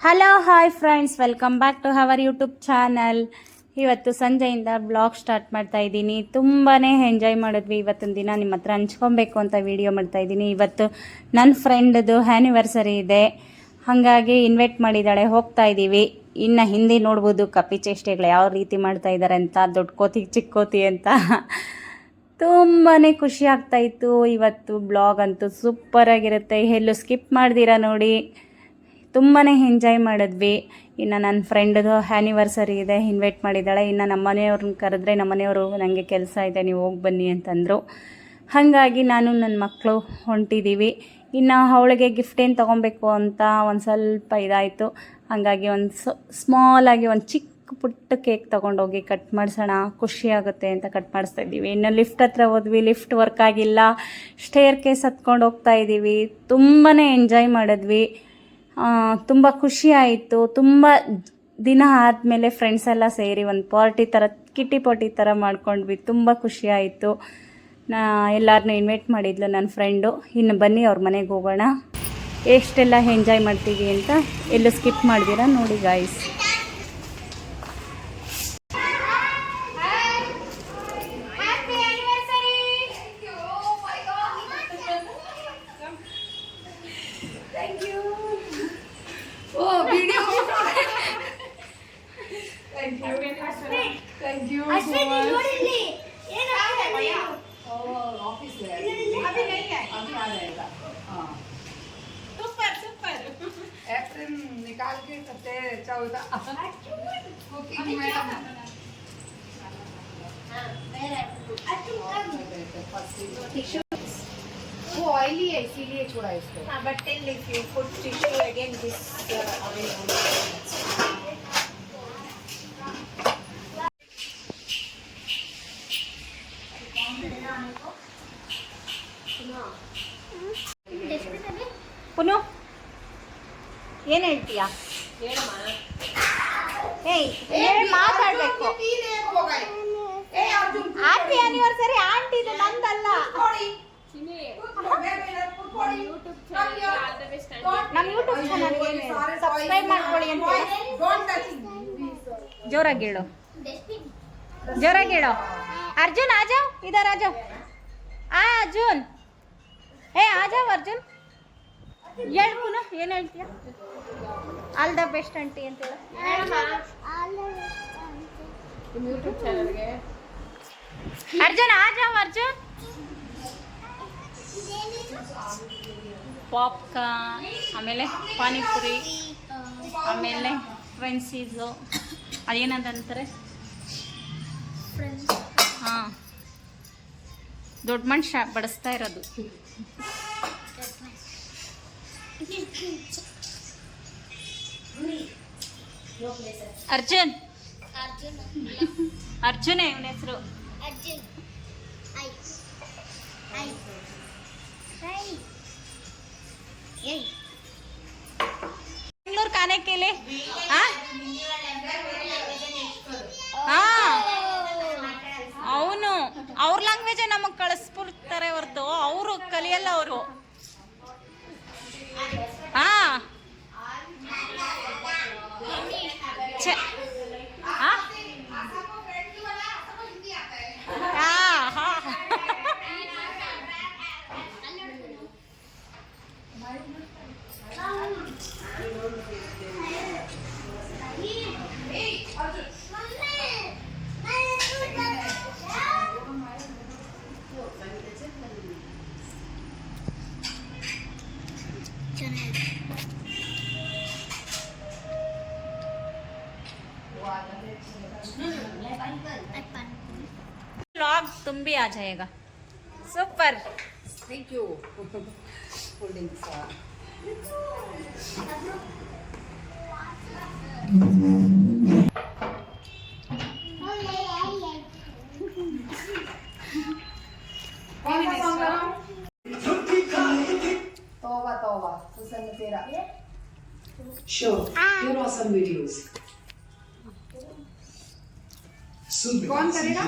Hello hi friends, welcome back to our YouTube channel. ಇವತ್ತು ಸಂಜೆಯಿಂದ blog start ಮಾಡ್ತಾ ಇದ್ದೀನಿ. ತುಂಬಾ ಎಂಜಾಯ್ ಮಾಡಿದ್ವಿ ಇವತ್ತಿನ ದಿನ. ನಿಮ್ಮ ಹತ್ರ ಹಂಚ್ಕೊಬೇಕು ಅಂತ ವಿಡಿಯೋ ಮಾಡ್ತಾ ಇದ್ದೀನಿ. ಇವತ್ತು ನನ್ನ ಫ್ರೆಂಡ್ದು ಆ್ಯನಿವರ್ಸರಿ ಇದೆ, ಹಾಗಾಗಿ ಇನ್ವೈಟ್ ಮಾಡಿದ್ದಾಳೆ. ಹೋಗ್ತಾ ಇದ್ದೀವಿ. ಇನ್ನು ಹಿಂದೆ ನೋಡ್ಬೋದು ಕಪ್ಪಿ ಚೇಷ್ಟೆಗಳು ಯಾವ ರೀತಿ ಮಾಡ್ತಾ ಇದ್ದಾರೆ ಅಂತ, ದೊಡ್ಡ ಕೋತಿ ಚಿಕ್ಕ ಕೋತಿ ಅಂತ. ತುಂಬಾ ಖುಷಿ ಆಗ್ತಾಯಿತ್ತು. ಇವತ್ತು ಬ್ಲಾಗ್ ಅಂತೂ ಸೂಪರಾಗಿರುತ್ತೆ, ಎಲ್ಲೂ ಸ್ಕಿಪ್ ಮಾಡ್ದಿರಾ ನೋಡಿ. ತುಂಬಾ ಎಂಜಾಯ್ ಮಾಡಿದ್ವಿ. ಇನ್ನು ನನ್ನ ಫ್ರೆಂಡ್ದು ಆ್ಯನಿವರ್ಸರಿ ಇದೆ, ಇನ್ವೈಟ್ ಮಾಡಿದ್ದಾಳೆ. ಇನ್ನು ನಮ್ಮ ಮನೆಯವ್ರನ್ನ ಕರೆದ್ರೆ ನಮ್ಮ ಮನೆಯವರು ನನಗೆ ಕೆಲಸ ಇದೆ, ನೀವು ಹೋಗಿ ಬನ್ನಿ ಅಂತಂದರು. ಹಾಗಾಗಿ ನಾನು ನನ್ನ ಮಕ್ಕಳು ಹೊಂಟಿದ್ದೀವಿ. ಇನ್ನು ಅವಳಿಗೆ ಗಿಫ್ಟ್ ಏನು ತೊಗೊಬೇಕು ಅಂತ ಒಂದು ಸ್ವಲ್ಪ ಇದಾಯಿತು. ಹಾಗಾಗಿ ಒಂದು ಸ್ಮಾಲಾಗಿ ಒಂದು ಚಿಕ್ಕ ಪುಟ್ಟ ಕೇಕ್ ತೊಗೊಂಡೋಗಿ ಕಟ್ ಮಾಡಿಸೋಣ, ಖುಷಿಯಾಗುತ್ತೆ ಅಂತ ಕಟ್ ಮಾಡಿಸ್ತಾ ಇದ್ದೀವಿ. ಇನ್ನು ಲಿಫ್ಟ್ ಹತ್ರ ಹೋದ್ವಿ, ಲಿಫ್ಟ್ ವರ್ಕ್ ಆಗಿಲ್ಲ. ಸ್ಟೇರ್ ಕೇಸ್ ಹತ್ಕೊಂಡು ಹೋಗ್ತಾ ಇದ್ದೀವಿ. ತುಂಬಾ ಎಂಜಾಯ್ ಮಾಡಿದ್ವಿ. ತುಂಬ ಖುಷಿ ಆಯಿತು. ತುಂಬ ದಿನ ಆದಮೇಲೆ ಫ್ರೆಂಡ್ಸ್ ಎಲ್ಲ ಸೇರಿ ಒಂದು ಪಾರ್ಟಿ ಥರ, ಕಿಟ್ಟಿ ಪಾರ್ಟಿ ಥರ ಮಾಡ್ಕೊಂಡ್ವಿ. ತುಂಬ ಖುಷಿ ಆಯಿತು. ಎಲ್ಲರನ್ನೂ ಇನ್ವೈಟ್ ಮಾಡಿದ್ಲು ನನ್ನ ಫ್ರೆಂಡು. ಇನ್ನು ಬನ್ನಿ ಅವ್ರ ಮನೆಗೆ ಹೋಗೋಣ. ಎಷ್ಟೆಲ್ಲ ಎಂಜಾಯ್ ಮಾಡ್ತೀವಿ ಅಂತ ಎಲ್ಲೂ ಸ್ಕಿಪ್ ಮಾಡ್ದಿರಾ ನೋಡಿ guys. Thank you so much. Office है अभी नहीं है, अभी आ जाएगा. हाँ सुपर एप्रिल निकाल के करते चौदह कुकिंग मैडम. वो ऑयली है इसीलिए छोड़ा इसको. But tell if you put tissue again this oil. ಪುನು ಏನು ಹೇಳ್ತೀಯಾ? ಏಯ್ ಮಾತಾಡಬೇಕು. ಹ್ಯಾಪಿ ಆನಿವರ್ಸರಿ ಆಂಟಿದು, ನಂದಲ್ಲ. ನಮ್ಮ ಯೂಟ್ಯೂಬ್ ಚಾನಲ್ಗೆ ಸಬ್ಸ್ಕ್ರೈಬ್ ಮಾಡ್ಕೊಳ್ಳಿ ಅಂತ ಜೋರಾಗಿ ಹೇಳು, ಜೋರಾಗಿ ಹೇಳು. ಅರ್ಜುನ್ ಆಜಾವ್, ಇದರ ಆಜಾವ್. ಅರ್ಜುನ್ ಆಜಾವ್. ಅರ್ಜುನ್ ಹೇಳ್ಕುನು, ಏನು ಹೇಳ್ತೀಯ? ಆಲ್ ದ ಬೆಸ್ಟ್ ಆಂಟಿ ಅಂತ ಹೇಳು. ಅರ್ಜುನ್ ಆಜಾವ್. ಅರ್ಜುನ್ ಪಾಪ್ಕಾರ್ನ್, ಆಮೇಲೆ ಪಾನಿಪುರಿ, ಆಮೇಲೆ ಫ್ರೆಂಡ್ಸೀಸು, ಅದೇನಂತಾರೆ ಹಾಂ, ದೊಡ್ಡ ಮನುಷ್ಯ ಬಡಿಸ್ತಾ ಇರೋದು. ಅರ್ಜುನ್ ಅರ್ಜುನೇ ಇವನ ಹೆಸರು. ಬೆಂಗಳೂರು ಕಾನೆ ಕೇಳಿ. ಅವನು ಅವ್ರ ಲ್ಯಾಂಗ್ವೇಜ್ ನಮಗೆ ಕಳಿಸ್ಬಿಡ್ತಾರೆ ಹೊರತು ಅವರು ಕಲಿಯಲ್ಲ. ಅವರು व्लॉग तुम भी आ जाएगा. Super, thank you. होल्डिंग तौबा तौबा हुसैन तेरा. Sure, you're awesome videos. कौन करेगा?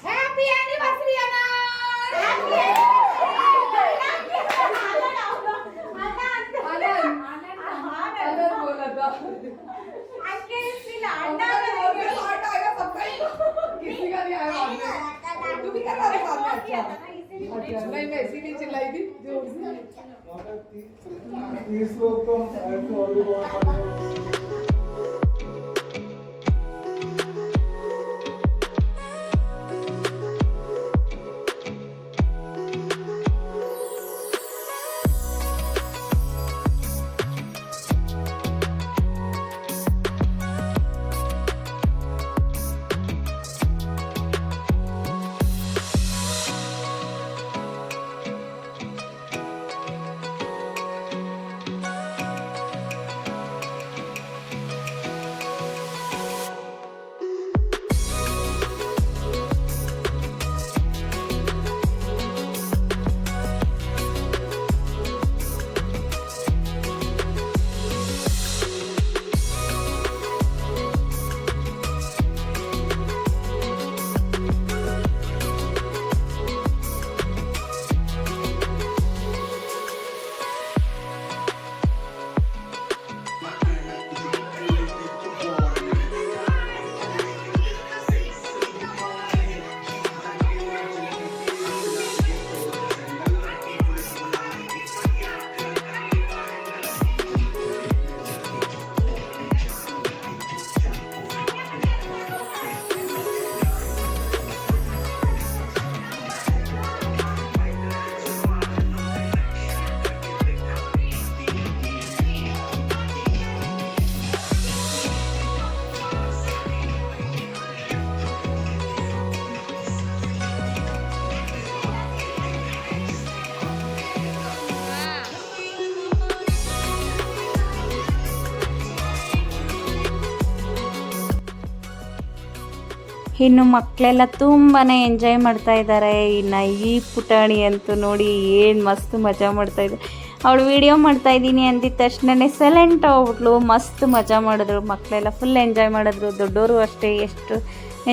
Happy anniversary, Anna! आनंद बोला था किसी का नहीं आया बाद में तू भी कर रहा था बाद में अच्छा नहीं मैं इसीलिए चिल्लाई थी जोर से 30 लोग तो ऐसे और भी बहुत सारे ಇನ್ನು ಮಕ್ಕಳೆಲ್ಲ ತುಂಬಾ ಎಂಜಾಯ್ ಮಾಡ್ತಾ ಇದ್ದಾರೆ. ಇನ್ನು ಈ ಪುಟಾಣಿ ಅಂತೂ ನೋಡಿ ಏನು ಮಸ್ತ್ ಮಜಾ ಮಾಡ್ತಾ ಇದ್ದಾರೆ. ಅವಳು ವೀಡಿಯೋ ಮಾಡ್ತಾ ಇದ್ದೀನಿ ಅಂದಿದ ತಕ್ಷಣವೇ ಸೈಲೆಂಟ್ ಹೋಗ್ಬಿಟ್ಲು. ಮಸ್ತ್ ಮಜಾ ಮಾಡಿದ್ರು ಮಕ್ಕಳೆಲ್ಲ, ಫುಲ್ ಎಂಜಾಯ್ ಮಾಡಿದ್ರು. ದೊಡ್ಡವರು ಅಷ್ಟೇ ಎಷ್ಟು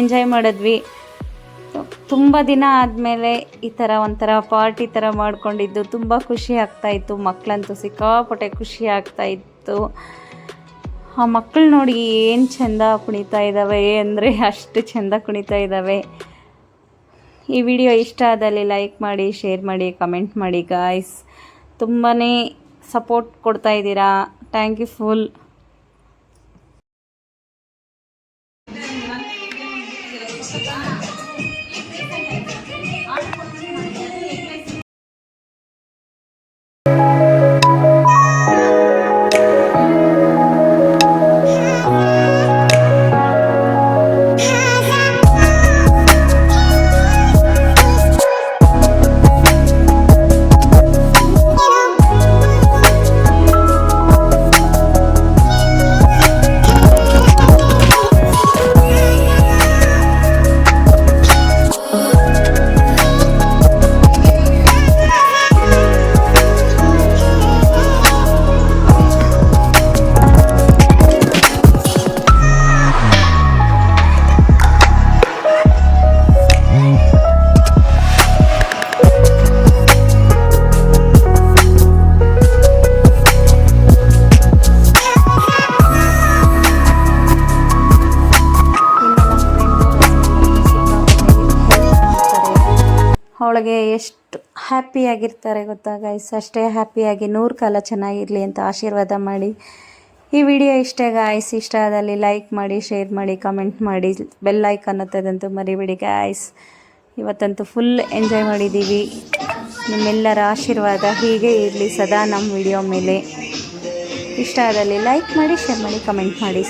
ಎಂಜಾಯ್ ಮಾಡಿದ್ವಿ. ತುಂಬ ದಿನ ಆದಮೇಲೆ ಈ ಥರ ಒಂಥರ ಪಾರ್ಟಿ ಥರ ಮಾಡ್ಕೊಂಡಿದ್ದು ತುಂಬ ಖುಷಿ ಆಗ್ತಾಯಿತ್ತು. ಮಕ್ಕಳಂತೂ ಸಿಕ್ಕಾಪಟ್ಟೆ ಖುಷಿ ಆಗ್ತಾಯಿತ್ತು. ಆ ಮಕ್ಕಳು ನೋಡಿ ಏನು ಚೆಂದ ಕುಣಿತಾ ಇದ್ದಾವೆ ಅಂದರೆ ಅಷ್ಟು ಚೆಂದ ಕುಣಿತಾ ಇದ್ದಾವೆ. ಈ ವಿಡಿಯೋ ಇಷ್ಟ ಆದಲ್ಲಿ ಲೈಕ್ ಮಾಡಿ, ಶೇರ್ ಮಾಡಿ, ಕಮೆಂಟ್ ಮಾಡಿ ಗಾಯ್ಸ್. ತುಂಬಾ ಸಪೋರ್ಟ್ ಕೊಡ್ತಾ ಇದ್ದೀರಾ. Thank you full. ಅವಳಿಗೆ ಎಷ್ಟು ಹ್ಯಾಪಿಯಾಗಿರ್ತಾರೆ ಗೊತ್ತಾ ಗೈಸ್. ಅಷ್ಟೇ ಹ್ಯಾಪಿಯಾಗಿ 100 ಕಾಲ ಚೆನ್ನಾಗಿರಲಿ ಅಂತ ಆಶೀರ್ವಾದ ಮಾಡಿ. ಈ ವಿಡಿಯೋ ಇಷ್ಟ ಗಾಯ್ಸ್. ಇಷ್ಟ ಆದಲ್ಲಿ ಲೈಕ್ ಮಾಡಿ, ಶೇರ್ ಮಾಡಿ, ಕಮೆಂಟ್ ಮಾಡಿ, ಬೆಲ್ ಐಕಾನ್ ಒತ್ತೋದಂತೂ ಮರಿಬೇಡಿ ಗಾಯ್ಸ್. ಇವತ್ತಂತೂ ಫುಲ್ ಎಂಜಾಯ್ ಮಾಡಿದ್ದೀವಿ. ನಿಮ್ಮೆಲ್ಲರ ಆಶೀರ್ವಾದ ಹೀಗೆ ಇರಲಿ ಸದಾ ನಮ್ಮ ವಿಡಿಯೋ ಮೇಲೆ. ಇಷ್ಟ ಆದಲ್ಲಿ ಲೈಕ್ ಮಾಡಿ, ಶೇರ್ ಮಾಡಿ, ಕಮೆಂಟ್ ಮಾಡಿ,